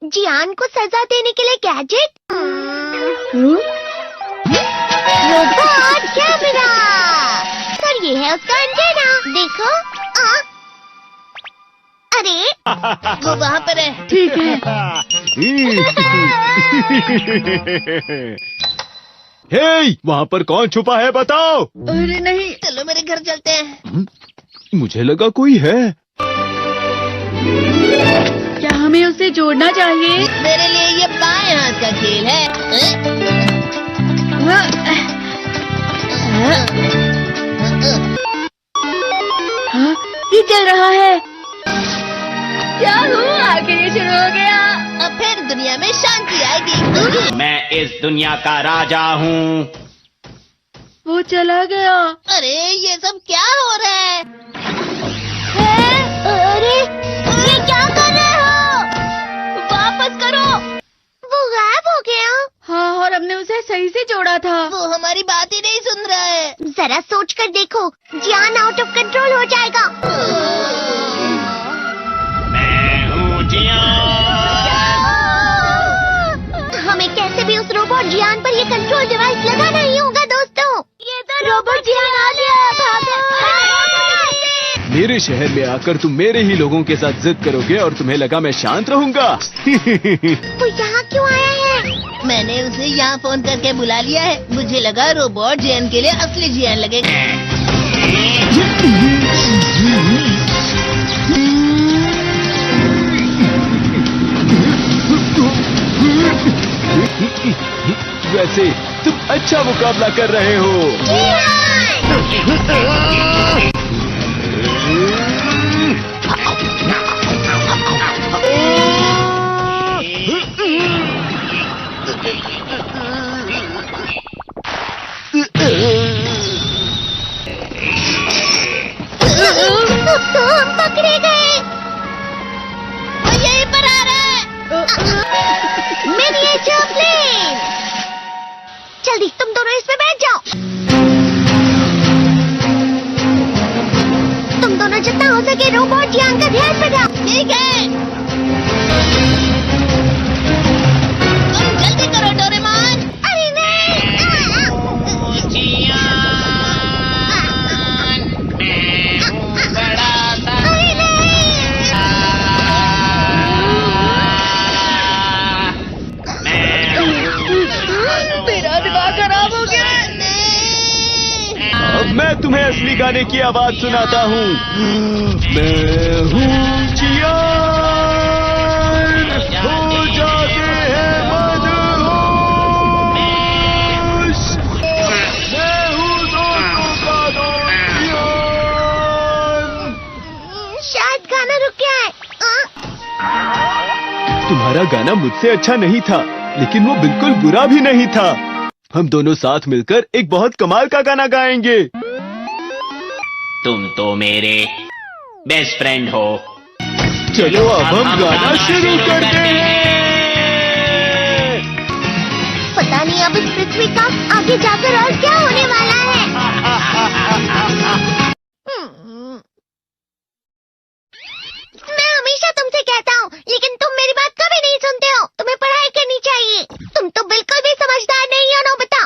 जियान को सजा देने के लिए गैजेट? Robot camera. और ये है उसका एंटेना। देखो। अरे वो वहाँ पर है। ठीक है। हे, वहाँ पर कौन छुपा है बताओ? अरे नहीं। चलो मेरे घर चलते हैं। मुझे लगा कोई है। क्या हमें उसे जोड़ना चाहिए? मेरे लिए ये बाएं हाथ का खेल है। हाँ, ये चल रहा है। याहू, आखिर ये शुरू हो गया। अब फिर दुनिया में शांति आएगी। मैं इस दुनिया का राजा हूँ। वो चला गया। अरे ये सब क्या हो रहा है? अरे ये क्या कर रहे हो? वापस करो। वो गायब हो गया। हाँ, और हमने उसे सही से जोड़ा था। वो हमारी बात ही नहीं सुन रहा है। जरा सोच कर देखो, जियान आउट ऑफ कंट्रोल हो जाएगा। मैं हूँ जियान। हमें कैसे भी उस रोबोट जियान पर ये कंट्रोल डिवाइस लगाना ही होगा दोस्तों। ये तो रोबोट जियान आ गया। भागो। मेरे शहर में आकर तुम मेरे ही लोगों के साथ जिद करोगे और तुम्हें लगा मैं शांत रहूंगा। वो यहाँ क्यों आया है? मैंने उसे यहाँ फोन करके बुला लिया है। मुझे लगा रोबोट जियान के लिए असली जियान लगेगा। वैसे तुम अच्छा मुकाबला कर रहे हो। तो हम पकड़े गए। वो यहीं पर आ रहा है। Miniature plane. जल्दी तुम दोनों इसमें बैठ जाओ। तुम दोनों जितना हो सके रोबोट जियान का ध्यान रखो। ठीक है। तुम जल्दी करो डोरेमोन। अरे नहीं। जियान, मैं हूँ बड़ा सा। अरे नहीं। मेरा दिमाग खराब हो गया। अब मैं तुम्हें असली गाने की आवाज सुनाता हूँ। मैं हूँ जियान, हो जाते हैं मदहोश। मैं हूँ दोस्तों का दोस्त जियान। शायद गाना रुक गया है। तुम्हारा गाना मुझसे अच्छा नहीं था, लेकिन वो बिल्कुल बुरा भी नहीं था। हम दोनों साथ मिलकर एक बहुत कमाल का गाना गाएंगे। तुम तो मेरे बेस्ट फ्रेंड हो। चलो अब हम गाना शुरू करते हैं। पता नहीं अब इस पृथ्वी का आगे जाकर और क्या होने वाला है। मैं हमेशा तुमसे कहता हूँ, लेकिन तुम मेरी बात कभी नहीं सुनते हो। तुम्हें पढ़ाई करनी चाहिए। तुम तो बिल्कुल भी समझदार नहीं हो नोबिता।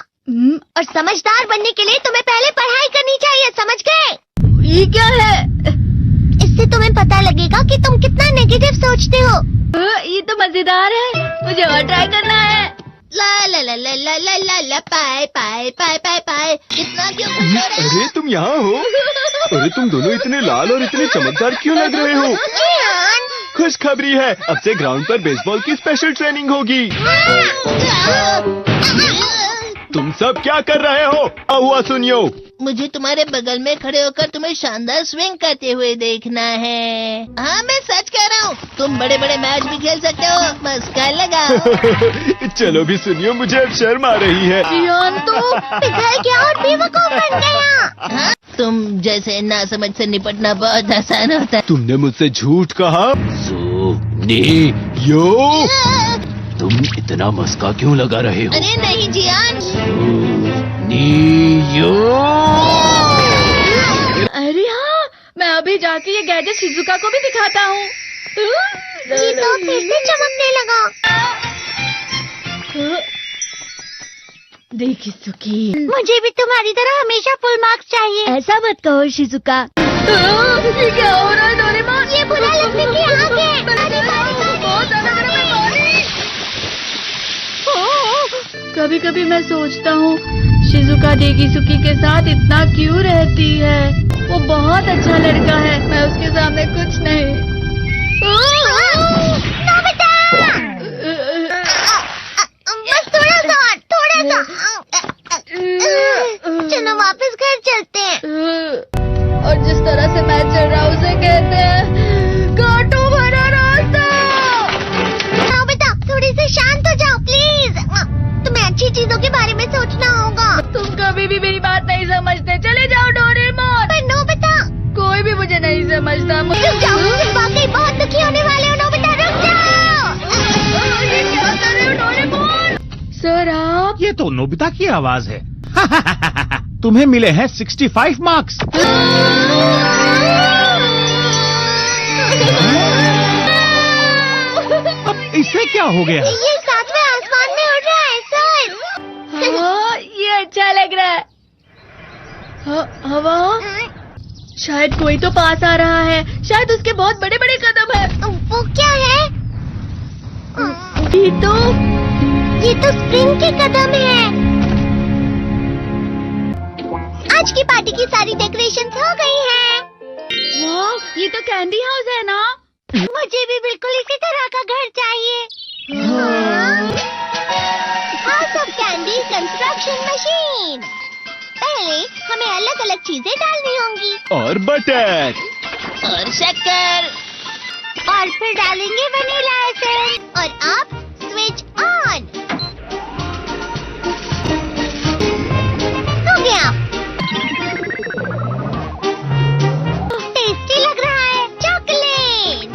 और समझदार बनने के लिए तुम्हें पहले पढ़ाई करनी चाहिए, समझ गए? ये क्या है? इससे तुम्हें पता लगेगा कि तुम कितना नेगेटिव सोचते हो। ये तो मजेदार है। मुझे और ट्राई करना है। ला ला ला ला ला ला ला ला पाए पाए पाए पाए पाए। इतना क्यों खुश हो रहे हो? अरे तुम यहाँ हो? अरे तुम दोनों इतने लाल और इतने चमकदार क्यों लग रहे हो? जियान। खुशखबरी है, अब से ग्राउंड पर बेसबॉल की स्पेशल ट्रेनिंग होगी। तुम सब क्या कर रहे हो? हुआ सुनियो। मुझे तुम्हारे बगल में खड़े होकर तुम्हें शानदार स्विंग करते हुए देखना है। हाँ मैं सच कह रहा हूँ। तुम बड़े बड़े मैच भी खेल सकते हो। मस्का लगाओ। चलो भी सुनियो, मुझे अब शर्म आ रही है। जियान तो पिघल गया और बेवकूफ बन गया। हाँ? तुम जैसे नासमझ से निपटना बहुत आसान होता है। तुमने मुझसे झूठ कहा। सुनियो, तुम इतना मस्का क्यों लगा रहे हो? अरे नहीं जियान। सुनियो। अरे हाँ, मैं अभी जाके ये गैजेट शिजुका को भी दिखाता हूँ। जी तो फिर से चमकने लगा। देखी सुखी। मुझे भी तुम्हारी तरह हमेशा फुल मार्क्स चाहिए। ऐसा मत कहो शिजुका। ये क्या हो रहा है डोरेमोन? ये बुरा लगने की आग है। बहुत अंधारा में पानी। कभी कभी मैं सोचता हूँ शिजुका डेगिसुकी के साथ इतना क्यों रहती है। वो बहुत अच्छा लड़का है, मैं उसके सामने कुछ नहीं। नोबिता! बस थोड़ा सा। चलो वापस घर चलते हैं। और जिस तरह से मैं चल रहा हूँ उसे कहते हैं कांटों भरा रास्ता। नोबिता, थोड़ी सी शांत हो जाओ प्लीज। तुम्हें अच्छी चीजों के बारे में सोचना होगा। तुम कभी भी मेरी बात नहीं समझते। चले जाओ डोरेमोन। पर नोबिता, कोई भी मुझे नहीं समझता। रुक जाओ, तुम वाकई बहुत दुखी होने वाले हो। नोबिता रुक जाओ। ये क्या कर रहे हो डोरेमोन? सर आप? ये तो नोबिता की आवाज है। तुम्हें मिले हैं 65 मार्क्स। अब इससे क्या हो गया? ये सातवें आसमान में उड़ रहा है सर। हाँ, ये अच्छा लग रहा है। हवा? शायद कोई तो पास आ रहा है। शायद उसके बहुत बड़े बड़े कदम है। वो क्या है? ये तो स्प्रिंग के कदम है। आज की पार्टी की सारी डेकोरेशंस हो गई हैं। वाह, ये तो कैंडी हाउस है ना? मुझे भी बिल्कुल इसी तरह का घर चाहिए। House of candy construction machine. पहले हमें अलग अलग चीजें डालनी होंगी। और बटर। और शक्कर। और फिर डालेंगे वनीला एसेंस। और अब स्विच ऑन। हो गया। टेस्टी लग रहा है। चॉकलेट।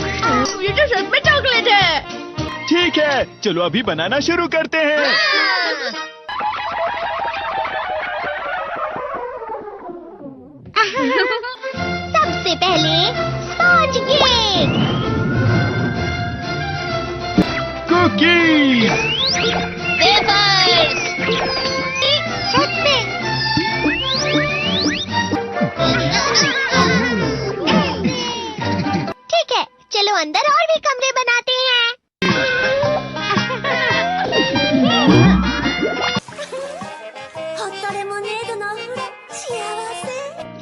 ये तो सच में चॉकलेट है। ठीक है, चलो अभी बनाना शुरू करते हैं। सबसे पहले स्पॉन्ज केक। कुकीज। वेफर्स। छत पे। ठीक है, चलो अंदर और भी कमरे बनाते हैं।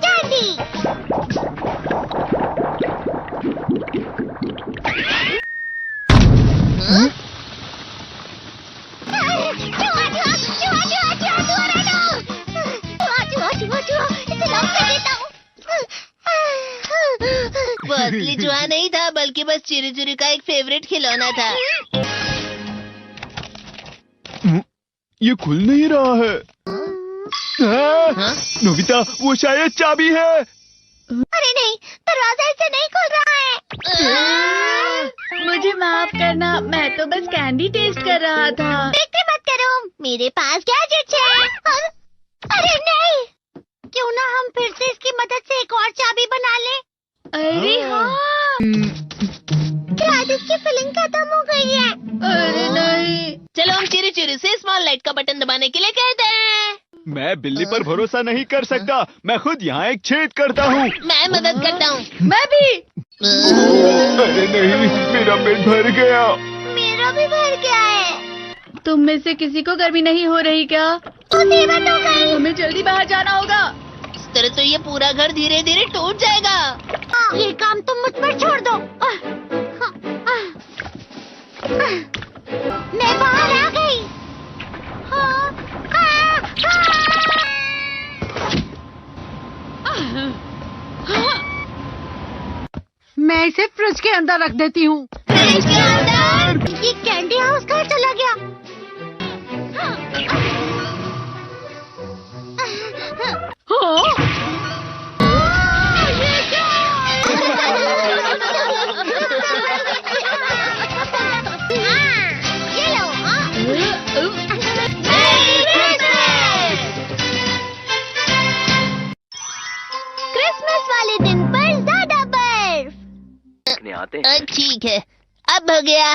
कैंडी। वो असली चूहा नहीं था, बल्कि बस चिरी चिरी का एक फेवरेट खिलौना था। ये खुल नहीं रहा है। नोबिता, वो शायद चाबी है। अरे नहीं, दरवाजा ऐसे नहीं खुल रहा है। मुझे माफ करना, मैं तो बस कैंडी टेस्ट कर रहा था। फिक्र मत करो, मेरे पास गैजेट्स है। अरे नहीं, क्यों ना हम फिर से इसकी मदद से एक और चाबी बना लें। अरे हाँ। शायद इसकी फिलिंग खत्म हो गई है। अरे नहीं। चलो हम चिरी चिरी से स्मॉल लाइट का बटन दबाने के लिए कहते हैं। मैं बिल्ली पर भरोसा नहीं कर सकता। मैं खुद यहाँ एक छेद करता हूँ। मैं मदद करता हूँ। मैं भी। अरे नहीं, मेरा पेट भर गया। मेरा भी भर गया है। तुम में से किसी को गर्मी नहीं हो रही क्या? मुसीबत हो गई। हमें जल्दी बाहर जाना होगा। इस तरह तो ये पूरा घर धीरे धीरे टूट जाएगा। ये काम तुम मुझ पर छोड़ दो। मैं बाहर आ गई। मैं इसे फ्रिज के अंदर रख देती हूँ। फ्रिज के अंदर? ये कैंडी हाउस कहाँ चला गया? ये क्या? ये लो। क्रिसमस वाले दिन पर ज्यादा बर्फ। ठीक है, अब हो गया।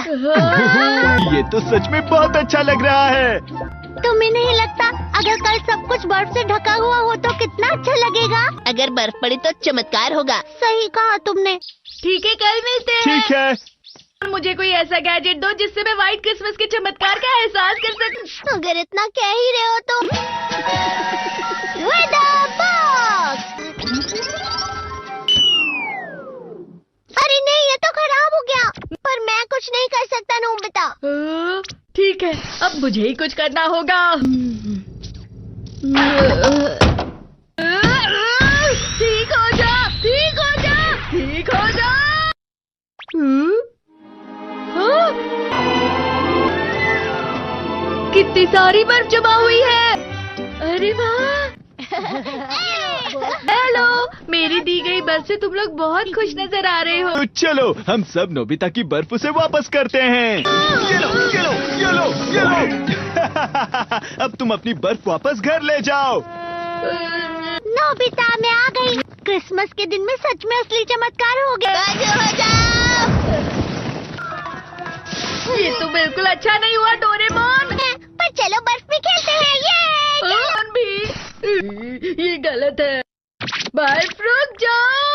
ये ये तो सच में बहुत अच्छा लग रहा है। तुम्हें नहीं लगता अगर कल सब कुछ बर्फ से ढका हुआ हो तो कितना अच्छा लगेगा? अगर बर्फ पड़ी तो चमत्कार होगा। सही कहा तुमने। ठीक है, कल मिलते हैं। ठीक है। मुझे कोई ऐसा गैजेट दो जिससे मैं व्हाइट क्रिसमस के चमत्कार का एहसास कर सकूं। अगर इतना कह ही रहे हो तो वेदर बॉक्स। अरे नहीं, ये तो खराब हो गया। पर मैं कुछ नहीं कर सकता नोबिता। ठीक है, अब मुझे ही कुछ करना होगा। ठीक हो जा, ठीक हो जा, ठीक हो जा। हाँ? कितनी सारी बर्फ जमा हुई है। अरे वाह। हेलो, मेरी दी गई बर्फ से तुम लोग बहुत खुश नजर आ रहे हो। तो चलो हम सब नोबिता की बर्फ उसे वापस करते हैं। ये लो, ये लो, ये लो, ये लो। अब तुम अपनी बर्फ वापस घर ले जाओ। नोबिता, मैं आ गई। क्रिसमस के दिन में सच में असली चमत्कार हो गया। बाजू हो जाओ। ये तो बिल्कुल अच्छा नहीं हुआ डोरेमोन। पर चलो बर्फ में खेलते हैं। ये डोरेमोन भी। ये गलत है। बर्फ रुक जाओ।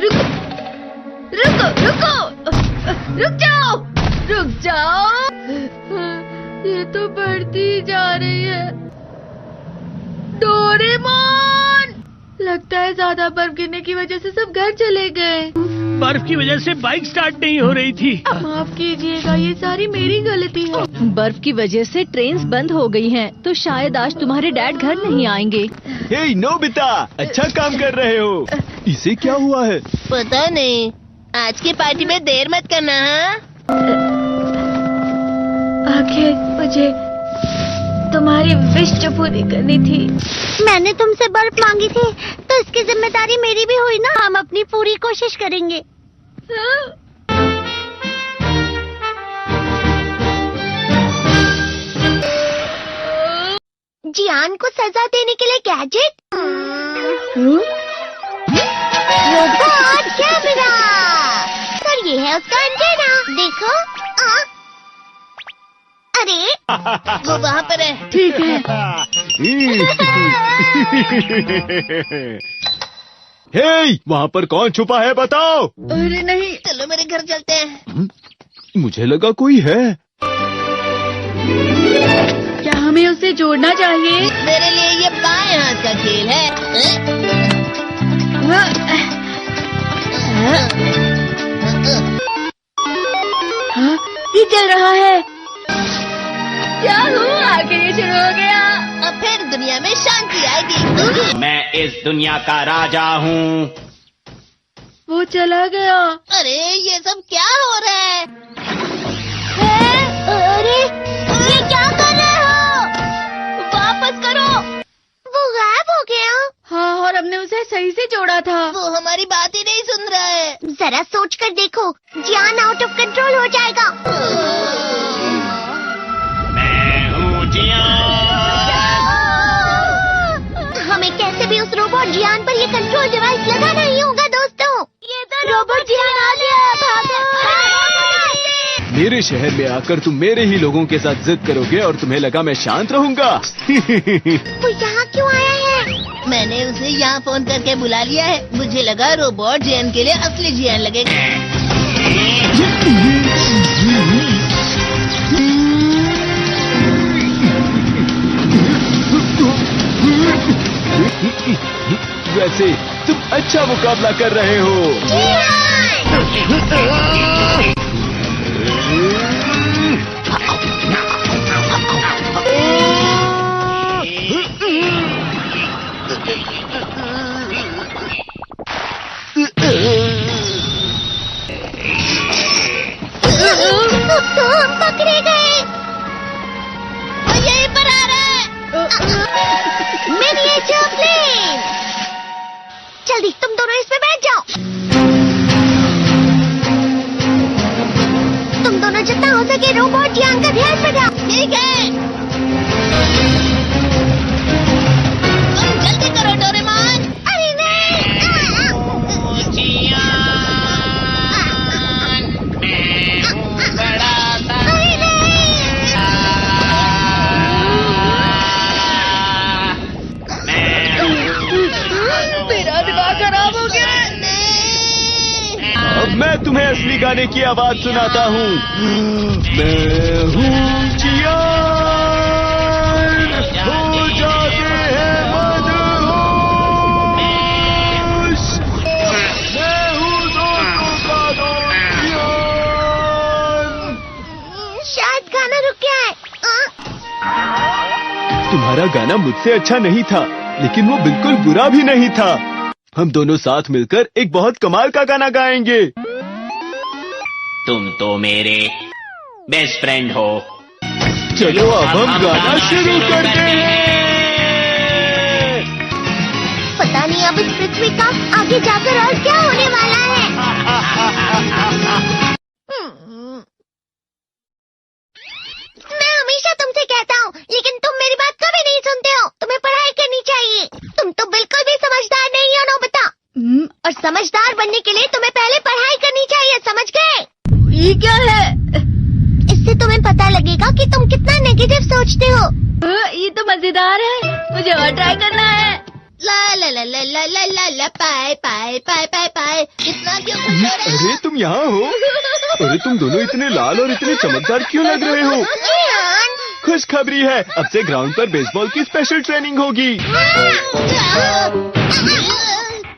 रुको, रुको, रुको, रुक जाओ, रुक जाओ। ये तो बढ़ती ही जा रही है। डोरेमोन, लगता है ज्यादा बर्फ गिरने की वजह से सब घर चले गए। बर्फ की वजह से बाइक स्टार्ट नहीं हो रही थी। माफ कीजिएगा, ये सारी मेरी गलती है। बर्फ की वजह से ट्रेन्स बंद हो गई हैं, तो शायद आज तुम्हारे डैड घर नहीं आएंगे। हे नोबिता, अच्छा काम कर रहे हो। इसे क्या हुआ है? पता नहीं। आज की पार्टी में देर मत करना। हाँ? आखिर मुझे तुम्हारी विश जो पूरी करनी थी। मैंने तुमसे बर्फ मांगी थी, तो इसकी जिम्मेदारी मेरी भी हुई ना। हम अपनी पूरी कोशिश करेंगे। हाँ? जियान को सजा देने के लिए गैजेट। Robot camera. सर, ये है उसका एंटेना। देखो। अरे वो वहाँ पर है। ठीक है। हे, वहाँ पर कौन छुपा है बताओ। अरे नहीं। चलो मेरे घर चलते हैं। मुझे लगा कोई है। क्या हमें उसे जोड़ना चाहिए? मेरे लिए ये बाएं हाथ का खेल है। हाँ, ये चल रहा है। क्या हुआ? आखिर ये शुरू हो गया। अब फिर दुनिया में शांति आएगी। मैं इस दुनिया का राजा हूँ। वो चला गया। अरे ये सब क्या हो रहा है? अरे ये क्या कर रहे हो? वापस करो। वो गायब हो गया। हाँ, और हमने उसे सही से जोड़ा था। वो हमारी बात ही नहीं सुन रहा है। जरा सोच कर देखो, जियान आउट ऑफ कंट्रोल हो जाएगा। मैं हूँ जियान। हमें कैसे भी उस रोबोट जियान पर ये कंट्रोल डिवाइस लगाना ही होगा दोस्तों। ये तो रोबोट जियान आ गया। भागो। मेरे शहर में आकर तुम मेरे ही लोगों के साथ जिद करोगे और तुम्हें लगा मैं शांत रहूंगा। वो यहाँ क्यों आया है? मैंने उसे यहाँ फोन करके बुला लिया है। मुझे लगा रोबोट जियान के लिए असली जियान लगेगा। वैसे तुम अच्छा मुकाबला कर रहे हो। तो हम पकड़े गए। वो यहीं पर आ रहा है। Miniature plane. जल्दी तुम दोनों इसमें बैठ जाओ। तुम दोनों जितना हो सके रोबोट जियान का ध्यान रखना। ठीक है। तुम जल्दी करो डोरेमोन। अरे नहीं। जियान, मैं तुम्हें असली गाने की आवाज सुनाता हूँ। मैं हूँ जियान, हो जाते हैं मदहोश। मैं हूँ दोस्तों का दोस्त जियान। शायद गाना रुक गया है। तुम्हारा गाना मुझसे अच्छा नहीं था, लेकिन वो बिल्कुल बुरा भी नहीं था। हम दोनों साथ मिलकर एक बहुत कमाल का गाना गाएंगे। तुम तो मेरे बेस्ट फ्रेंड हो। चलो अब हम गाना शुरू करते हैं। पता नहीं अब इस पृथ्वी का आगे जाकर और क्या होने वाला है। मैं हमेशा तुमसे कहता हूँ, लेकिन तुम मेरी बात कभी नहीं सुनते हो। तुम्हें पढ़ाई करनी चाहिए। तुम तो बिल्कुल भी समझदार नहीं हो नोबिता। और समझदार बनने के लिए तुम्हें पहले पढ़ाई करनी चाहिए, समझ गए? ये क्या है? इससे तुम्हें पता लगेगा कि तुम कितना नेगेटिव सोचते हो। ये तो मजेदार है, मुझे और ट्राई करना है। ला ला ला ला ला ला ला ला पाए पाए पाए पाए पाए। इतना क्यों खुश हो रहे हो? अरे तुम यहाँ हो? अरे तुम दोनों इतने लाल और इतने चमकदार क्यों लग रहे हो? खुशखबरी है, अब से ग्राउंड पर बेसबॉल की स्पेशल ट्रेनिंग होगी।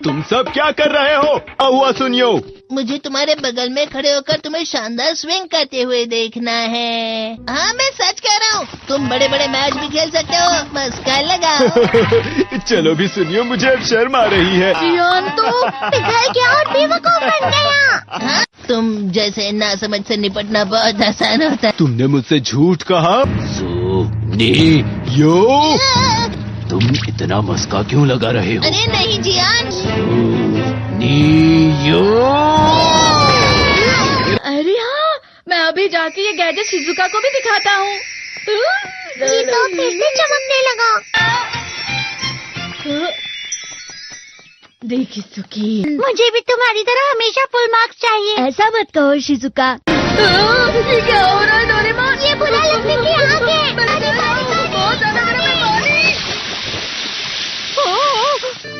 तुम सब क्या कर रहे हो? हुआ सुनियो। मुझे तुम्हारे बगल में खड़े होकर तुम्हें शानदार स्विंग करते हुए देखना है। हाँ, मैं सच कह रहा हूँ। तुम बड़े बड़े मैच भी खेल सकते हो। मस्का लगाओ। चलो भी सुनियो, मुझे अब शर्म आ रही है। जियान तो पिघल गया और बेवकूफ बन गया। हाँ, तुम जैसे नासमझ से निपटना बहुत आसान होता है। तुमने मुझसे झूठ कहा। यो, तुम इतना मस्का क्यों लगा रहे हो? अरे नहीं जियान। अरे हाँ, मैं अभी जाके ये गैजेट शिजुका को भी दिखाता हूँ। ये तो फिर से चमकने लगा। देखिए सुकी, मुझे भी तुम्हारी तरह हमेशा फुल मार्क्स चाहिए। ऐसा मत कहो शिजुका। ये क्या हो रहा है डोरेमोन? ये बुरा लगने की आग है। बहुत ज्यादा गर्म है पानी।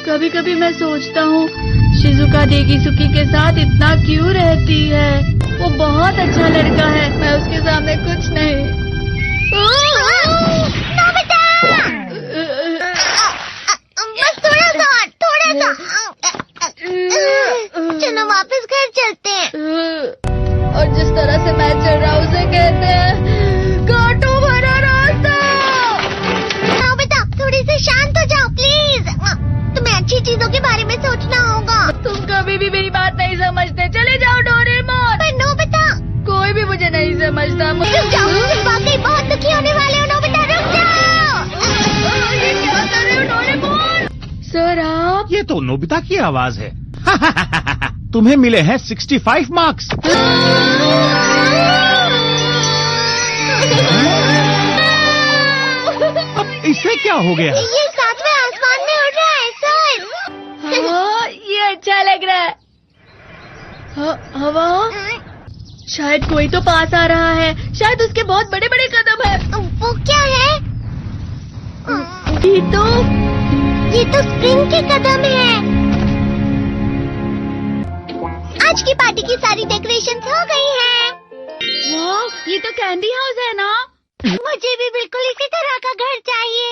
कभी कभी मैं सोचता हूँ शिजुका डेगिसुकी के साथ इतना क्यों रहती है। वो बहुत अच्छा लड़का है, मैं उसके सामने कुछ नहीं। नोबिता! बस थोड़ा सा। चलो वापस घर चलते हैं। और जिस तरह से मैं चल रहा हूँ उसे कहते हैं कांटों भरा रास्ता। नोबिता, थोड़ी सी शांत हो जाओ प्लीज। तुम्हें अच्छी चीजों के बारे में सोचना होगा। तुम कभी भी मेरी बात नहीं समझते। चले जाओ डोरेमोन। पर नोबिता, कोई भी मुझे नहीं समझता। रुक जाओ, तुम वाकई बहुत दुखी होने वाले हो। नोबिता रुक जाओ। ये क्या कर रहे हो डोरेमोन? सर आप? ये तो नोबिता की आवाज है। तुम्हें मिले हैं 65 मार्क्स। अब इसे क्या हो गया? ये सातवें आसमान में उड़ रहा है सर। हाँ, ये अच्छा लग रहा है। हवा? शायद कोई तो पास आ रहा है। शायद उसके बहुत बड़े बड़े कदम है। वो क्या है? ये तो स्प्रिंग के कदम है। आज की पार्टी की सारी डेकोरेशंस हो गई हैं। वाह, ये तो कैंडी हाउस है ना? मुझे भी बिल्कुल इसी तरह का घर चाहिए।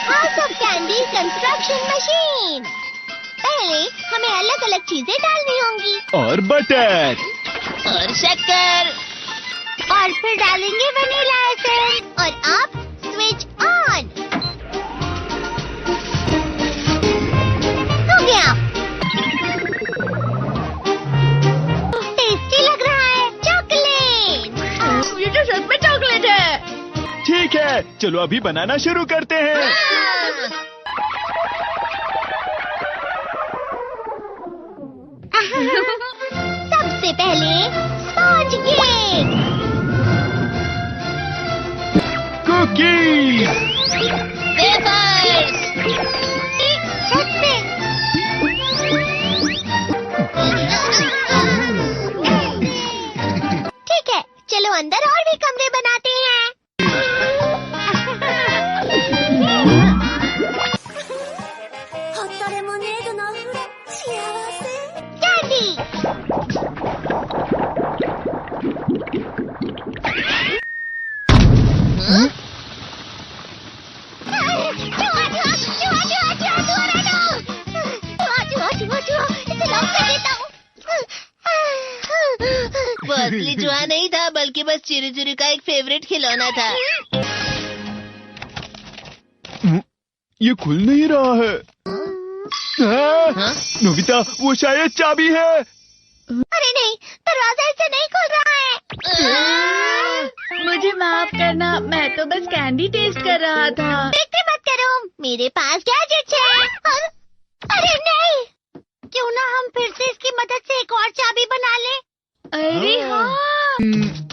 House of candy construction machine. पहले हमें अलग अलग चीजें डालनी होंगी। और बटर। और शक्कर। और फिर डालेंगे वनीला एसेंस। और अब स्विच ऑन। हो गया। टेस्टी लग रहा है। चॉकलेट। ये तो सच में चॉकलेट है। ठीक है, चलो अभी बनाना शुरू करते हैं। सबसे पहले स्पॉन्ज केक। कुकीज। वेफर्स। छत पे। ठीक है, चलो अंदर और भी कमरे बनाते हैं। क्या चूहा, चूहा, चूहा, चूहा, चूहा, चूहा, रहना। चूहा, चूहा, चूहा, चूहा, इसे लॉक कर देता हूँ। वो असली चूहा नहीं था, बल्कि बस चिरू चिरू का एक फेवरेट खिलौना था। ये खुल नहीं रहा है। हाँ? नोबिता, वो शायद चाबी है। अरे नहीं, दरवाजा इससे नहीं खुल रहा है। मुझे माफ करना, मैं तो बस कैंडी टेस्ट कर रहा था। फिक्र मत करो, मेरे पास गैजेट्स हैं। अरे नहीं, क्यों ना हम फिर से इसकी मदद से एक और चाबी बना लें? अरे हाँ।